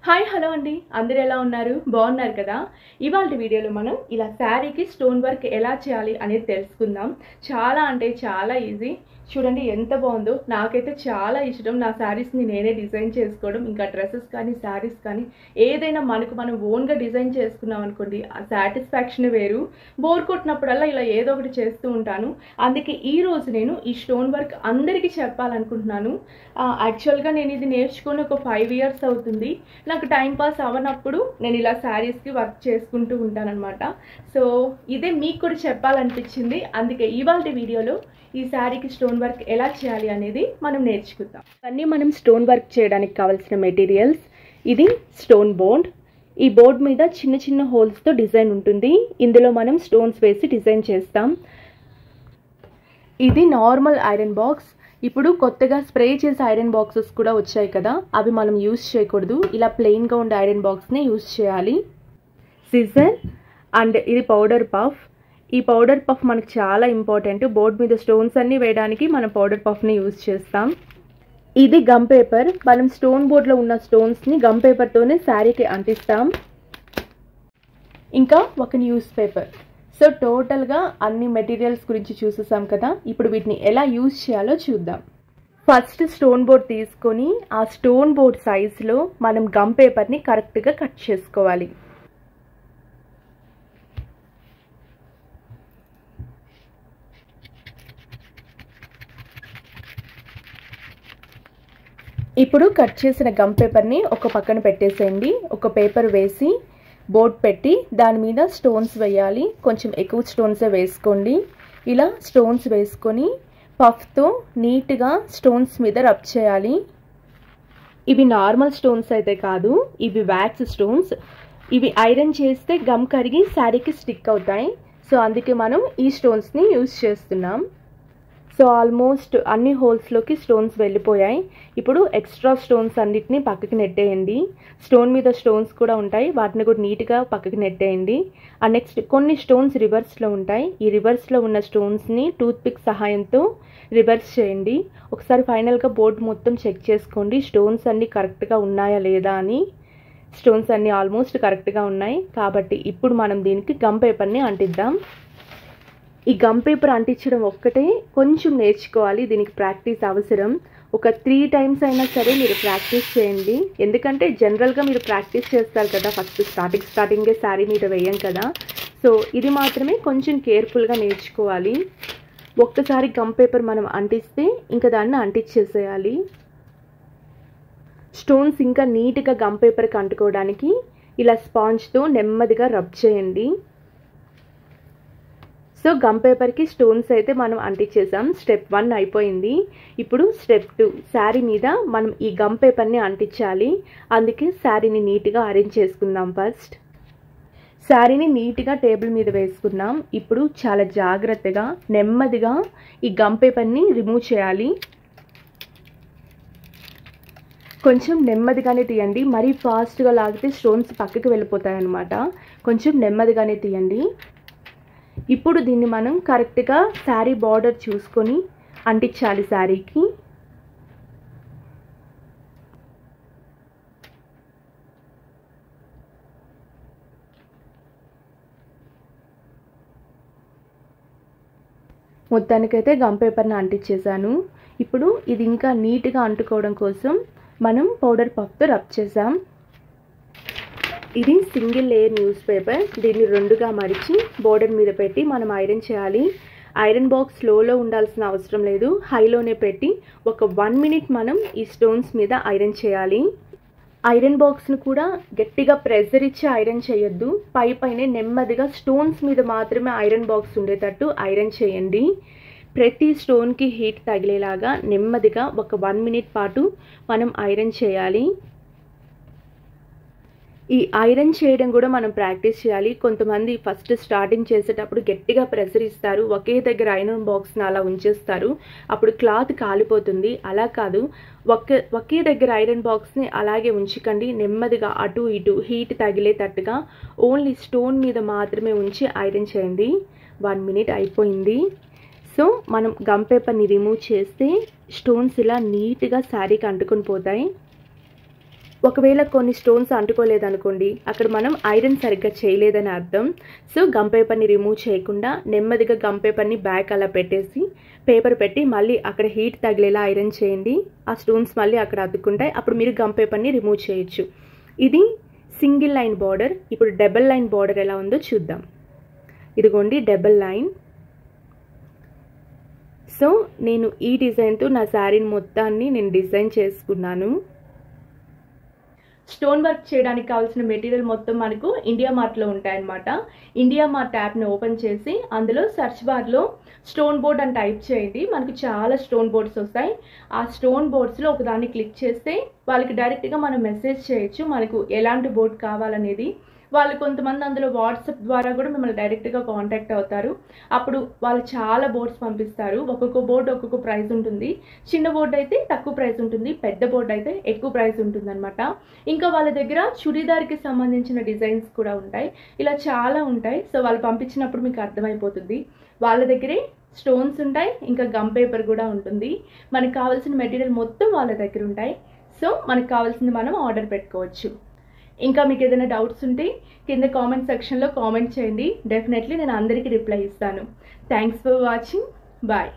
Hi hello అండి, అందరూ ఎలా ఉన్నారు? బాగున్నారు కదా? ఇవాళ వీడియోలో మనం ఇలా శారీకి స్టోన్ వర్క్ ఎలా చేయాలి అనేది తెలుసుకుందాం. చాలా అంటే చాలా ఈజీ. చూడండి ఎంత బాగుందో. నాకైతే చాలా ఇష్టం నా శారీస్ని నేనే డిజైన్ చేసుకోవడం. ఇంకా డ్రెస్సెస్ కానీ శారీస్ కానీ ఏదైనా మనం ఓన్గా డిజైన్ చేసుకున్నాం అనుకోండి, ఆ సాటిస్ఫాక్షన్ వేరు. బోర్ కొట్టినప్పుడల్లా ఇలా ఏదో ఒకటి చేస్తూ ఉంటాను. అందుకే ఈరోజు నేను ఈ స్టోన్ వర్క్ అందరికీ చెప్పాలనుకుంటున్నాను. యాక్చువల్గా నేను ఇది నేర్చుకొని ఒక 5 years అవుతుంది. నాకు టైం పాస్ అవ్వనప్పుడు నేను ఇలా శారీస్కి వర్క్ చేసుకుంటూ ఉంటానన్నమాట. సో ఇదే మీకు కూడా చెప్పాలనిపించింది. అందుకే ఇవాళ వీడియోలో ఈ శారీకి స్టోన్ వర్క్ ఎలా చేయాలి అనేది మనం నేర్చుకుందాం. అన్నీ మనం స్టోన్ వర్క్ చేయడానికి కావాల్సిన మెటీరియల్స్. ఇది స్టోన్ బోర్డ్. ఈ బోర్డ్ మీద చిన్న చిన్న హోల్స్తో డిజైన్ ఉంటుంది. ఇందులో మనం స్టోన్స్ వేసి డిజైన్ చేస్తాం. ఇది నార్మల్ ఐరన్ బాక్స్. ఇప్పుడు కొత్తగా స్ప్రే చేసే ఐరన్ బాక్సెస్ కూడా వచ్చాయి కదా, అవి మనం యూజ్ చేయకూడదు. ఇలా ప్లెయిన్గా ఉండే ఐరన్ బాక్స్ని యూజ్ చేయాలి. సిజర్ అండ్ ఇది పౌడర్ పఫ్. ఈ పౌడర్ పఫ్ మనకు చాలా ఇంపార్టెంట్. బోర్డ్ మీద స్టోన్స్ అన్నీ వేయడానికి మనం పౌడర్ పఫ్ని యూజ్ చేస్తాం. ఇది గమ్ పేపర్. మనం స్టోన్ బోర్డ్లో ఉన్న స్టోన్స్ని గమ్ పేపర్తోనే శారీకి అంటిస్తాం. ఇంకా ఒక న్యూస్ పేపర్. సో టోటల్గా అన్ని మెటీరియల్స్ గురించి చూసేసాం కదా. ఇప్పుడు వీటిని ఎలా యూజ్ చేయాలో చూద్దాం. ఫస్ట్ స్టోన్ బోర్డ్ తీసుకొని ఆ స్టోన్ బోర్డ్ సైజులో మనం గమ్ పేపర్ని కరెక్ట్గా కట్ చేసుకోవాలి. ఇప్పుడు కట్ చేసిన గమ్ పేపర్ని ఒక పక్కన పెట్టేసేయండి. ఒక పేపర్ వేసి బోర్డ్ పెట్టి దాని మీద స్టోన్స్ వేయాలి. కొంచెం ఎక్కువ స్టోన్సే వేసుకోండి. ఇలా స్టోన్స్ వేసుకొని పఫ్తో నీట్గా స్టోన్స్ మీద రబ్ చేయాలి. ఇవి నార్మల్ స్టోన్స్ అయితే కాదు, ఇవి వ్యాక్స్ స్టోన్స్. ఇవి ఐరన్ చేస్తే గమ్ కరిగి శారీకి స్టిక్ అవుతాయి. సో అందుకే మనం ఈ స్టోన్స్ని యూజ్ చేస్తున్నాం. సో ఆల్మోస్ట్ అన్ని హోల్స్లోకి స్టోన్స్ వెళ్ళిపోయాయి. ఇప్పుడు ఎక్స్ట్రా స్టోన్స్ అన్నిటిని పక్కకి నెట్టేయండి. స్టోన్ మీద స్టోన్స్ కూడా ఉంటాయి, వాటిని కూడా నీట్గా పక్కకి నెట్టేయండి. అండ్ నెక్స్ట్ కొన్ని స్టోన్స్ రివర్స్లో ఉంటాయి. ఈ రివర్స్లో ఉన్న స్టోన్స్ని టూత్ పిక్ సహాయంతో రివర్స్ చేయండి. ఒకసారి ఫైనల్గా బోర్డు మొత్తం చెక్ చేసుకోండి, స్టోన్స్ అన్నీ కరెక్ట్గా ఉన్నాయా లేదా అని. స్టోన్స్ అన్నీ ఆల్మోస్ట్ కరెక్ట్గా ఉన్నాయి. కాబట్టి ఇప్పుడు మనం దీనికి గమ్ పేపర్ని అంటిద్దాం. ఈ గమ్ పేపర్ అంటించడం ఒక్కటే కొంచెం నేర్చుకోవాలి, దీనికి ప్రాక్టీస్ అవసరం. ఒక 3 times అయినా సరే మీరు ప్రాక్టీస్ చేయండి. ఎందుకంటే జనరల్గా మీరు ప్రాక్టీస్ చేస్తారు కదా, ఫస్ట్ స్టార్టింగే శారీ మీద వేయం కదా. సో ఇది మాత్రమే కొంచెం కేర్ఫుల్గా నేర్చుకోవాలి. ఒక్కసారి గమ్ పేపర్ మనం అంటిస్తే ఇంకా దాన్ని అంటించేసేయాలి. స్టోన్స్ ఇంకా నీట్గా గమ్ పేపర్కి అంటుకోవడానికి ఇలా స్పాంజ్తో నెమ్మదిగా రబ్ చేయండి. సో గమ్ పేపర్కి స్టోన్స్ అయితే మనం అంటించేసాం. స్టెప్ 1 అయిపోయింది. ఇప్పుడు స్టెప్ 2, శారీ మీద మనం ఈ గమ్ పేపర్ని అంటించాలి. అందుకే శారీని నీట్గా అరేంజ్ చేసుకుందాం. ఫస్ట్ శారీని నీట్గా టేబుల్ మీద వేసుకుందాం. ఇప్పుడు చాలా జాగ్రత్తగా నెమ్మదిగా ఈ గమ్ పేపర్ని రిమూవ్ చేయాలి. కొంచెం నెమ్మదిగానే తీయండి, మరీ ఫాస్ట్గా లాగితే స్టోన్స్ పక్కకి వెళ్ళిపోతాయి అన్నమాట. కొంచెం నెమ్మదిగానే తీయండి. ఇప్పుడు దీన్ని మనం కరెక్ట్గా శారీ బార్డర్ చూసుకొని అంటించాలి శారీకి. మొత్తానికైతే గమ్ పేపర్ని అంటించేసాను. ఇప్పుడు ఇది ఇంకా నీట్గా అంటుకోవడం కోసం మనం పౌడర్ పఫ్తో రబ్ చేసాం. ఇది సింగిల్ లేయర్ న్యూస్ పేపర్. దీన్ని 2గా మడిచి బోర్డర్ మీద పెట్టి మనం ఐరన్ చేయాలి. ఐరన్ బాక్స్ లోలో ఉండాల్సిన అవసరం లేదు, హైలోనే పెట్టి ఒక 1 minute మనం ఈ స్టోన్స్ మీద ఐరన్ చేయాలి. ఐరన్ బాక్స్ను కూడా గట్టిగా ప్రెషర్ ఇచ్చి ఐరన్ చేయొద్దు. పైనే నెమ్మదిగా స్టోన్స్ మీద మాత్రమే ఐరన్ బాక్స్ ఉండేటట్టు ఐరన్ చేయండి. ప్రతి స్టోన్కి హీట్ తగిలేలాగా నెమ్మదిగా ఒక 1 minute పాటు మనం ఐరన్ చేయాలి. ఈ ఐరన్ చేయడం కూడా మనం ప్రాక్టీస్ చేయాలి. కొంతమంది ఫస్ట్ స్టార్టింగ్ చేసేటప్పుడు గట్టిగా ప్రెషర్ ఇస్తారు, ఒకే దగ్గర ఐరన్ బాక్స్ని అలా ఉంచేస్తారు, అప్పుడు క్లాత్ కాలిపోతుంది. అలా కాదు, ఒకే దగ్గర ఐరన్ బాక్స్ని అలాగే ఉంచకండి. నెమ్మదిగా అటు ఇటు హీట్ తగిలేటట్టుగా ఓన్లీ స్టోన్ మీద మాత్రమే ఉంచి ఐరన్ చేయండి. 1 minute అయిపోయింది. సో మనం గమ్ పేపర్ని రిమూవ్ చేస్తే స్టోన్స్ ఇలా నీట్గా శారీకి అంటుకొని పోతాయి. ఒకవేళ కొన్ని స్టోన్స్ అంటుకోలేదనుకోండి, అక్కడ మనం ఐరన్ సరిగ్గా చేయలేదని అర్థం. సో గమ్ పేపర్ని రిమూవ్ చేయకుండా నెమ్మదిగా గమ్ పేపర్ని బ్యాక్ అలా పెట్టేసి పేపర్ పెట్టి మళ్ళీ అక్కడ హీట్ తగిలేలా ఐరన్ చేయండి. ఆ స్టోన్స్ మళ్ళీ అక్కడ అతుక్కుంటాయి. అప్పుడు మీరు గమ్ పేపర్ని రిమూవ్ చేయొచ్చు. ఇది సింగిల్ లైన్ బార్డర్. ఇప్పుడు డబుల్ లైన్ బార్డర్ ఎలా ఉందో చూద్దాం. ఇదిగోండి డబుల్ లైన్. సో నేను ఈ డిజైన్తో నా శారీని మొత్తాన్ని నేను డిజైన్ చేసుకున్నాను. స్టోన్ వర్క్ చేయడానికి కావాల్సిన మెటీరియల్ మొత్తం మనకు ఇండియా మార్ట్లో ఉంటాయన్నమాట. ఇండియా మార్ట్ యాప్ని ఓపెన్ చేసి అందులో సెర్చ్ బార్లో స్టోన్ బోర్డ్ అని టైప్ చేయండి. మనకు చాలా స్టోన్ బోర్డ్స్ వస్తాయి. ఆ స్టోన్ బోర్డ్స్లో ఒకదాన్ని క్లిక్ చేస్తే వాళ్ళకి డైరెక్ట్గా మనం మెసేజ్ చేయొచ్చు మనకు ఎలాంటి బోర్డ్ కావాలనేది. వాళ్ళు కొంతమంది అందులో వాట్సాప్ ద్వారా కూడా మిమ్మల్ని డైరెక్ట్గా కాంటాక్ట్ అవుతారు. అప్పుడు వాళ్ళు చాలా బోర్డ్స్ పంపిస్తారు. ఒక్కొక్క బోర్డు ఒక్కొక్క ప్రైస్ ఉంటుంది. చిన్న బోర్డు అయితే తక్కువ ప్రైస్ ఉంటుంది, పెద్ద బోర్డు అయితే ఎక్కువ ప్రైస్ ఉంటుంది అనమాట. ఇంకా వాళ్ళ దగ్గర చుడీదార్కి సంబంధించిన డిజైన్స్ కూడా ఉంటాయి. ఇలా చాలా ఉంటాయి. సో వాళ్ళు పంపించినప్పుడు మీకు అర్థమైపోతుంది. వాళ్ళ దగ్గరే స్టోన్స్ ఉంటాయి, ఇంకా గమ్ పేపర్ కూడా ఉంటుంది. మనకు కావాల్సిన మెటీరియల్ మొత్తం వాళ్ళ దగ్గర ఉంటాయి. సో మనకు కావాల్సింది మనం ఆర్డర్ పెట్టుకోవచ్చు. ఇంకా మీకు ఏదైనా డౌట్స్ ఉంటే కింద కామెంట్ సెక్షన్లో కామెంట్ చేయండి. డెఫినెట్లీ నేను అందరికీ రిప్లై ఇస్తాను. Thanks for watching. బాయ్.